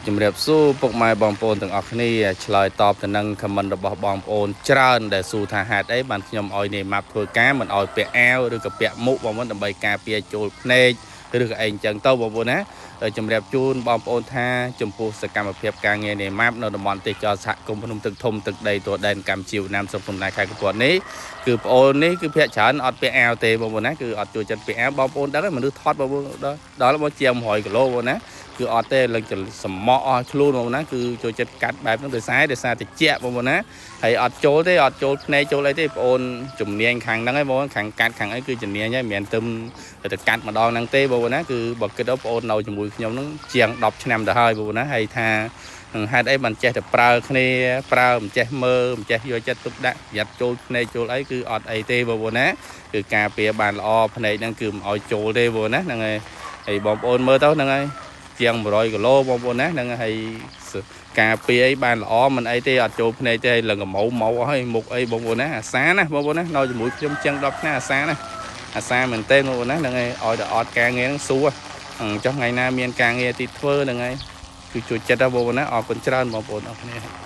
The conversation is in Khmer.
ជំរាបសួរពុកម៉ែបងប្អូនទាំងអស់គ្នាឆ្លើយតបទៅនឹងខមមិនរបស់បងប្អូនច្រើនដែលសួរថាហេតុអីបានខ្ញុំឲ្យនេម៉ាប់ធ្វើការមិនឲ្យពាក់អាវឬក៏ពាក់មុខបងប្អូនដើម្បីការពារចូលភ្នែកឬក៏អីអញ្ចឹងទៅបងប្អូនណាជំរាបជូនបងប្អូនថាចំពោះសកម្មភាពការងារនេម៉ាប់នៅតំបន់ទេសចរសហគមន៍ភ្នំទឹកធំទឹកដីទួលដែនកម្ពុជាវៀតណាមស្រុកព្រំដែនខេត្តកំពតនេះគឺបងប្អូននេះគឺភាគច្រើនអត់ពាក់អាវទេបងប្អូនណាគឺអត់ចូលចិត្តពាក់អាវបងប្អូនដឹងមនុស្សថតបងប្អូនដល់មកជាង100គីឡូបងប្អូនណាគឺអត់ទេលើកសមក់អស់ខ្លួនបងប្អូនណាគឺចូលចិត្តកាត់បែបហ្នឹងដោយសារតិចបងប្អូនណាហើយអត់ចូលទេអត់ចូលភ្នែកចូលអីទេបងប្អូនជំនាញខាងហ្នឹងឯងបងប្អូនខាងកាត់ខាងអីគឺជំនាញហើយមិនមែនទៅកាត់ម្ដងហ្នឹងទេបងប្អូនណាគឺបើគិតទៅបងប្អូននៅជាមួយខ្ញុំហ្នឹងជាង10ឆ្នាំទៅហើយបងប្អូនណាហើយថាហេតុអីបានចេះតែប្រើគ្នាប្រើមិនចេះមើលមិនចេះយកចិត្តទុកដាក់ប្រយ័ត្នចូលភ្នែកចូលអីគឺអត់អីទេបងប្អូនណាគឺការពារបានល្អភ្នែកហ្នឹងគឺមិនឲ្យចូលទេបងប្អូនណាហ្នឹងហើយបងប្អូនមើលទៅហ្នឹងហើយជាង100គីឡូបងប្អូនណាហ្នឹងហើយការពារអីបានល្អមិនអីទេអត់ចូលភ្នែកទេលឹងកម៉ៅម៉ៅអស់ហើយមុខអីបងប្អូនណាអាសាណាបងប្អូនណានៅជាមួយខ្ញុំជាង10ឆ្នាំអាសាណាអាសាមែនទេបងប្អូនណាហ្នឹងហើយឲ្យតែអត់ការងារហ្នឹងសួរចុះថ្ងៃណាមានការងារទីធ្វើហ្នឹងហើយគឺជួយចិត្តបងប្អូនណាអរគុណច្រើនបងប្អូនអរគ្នា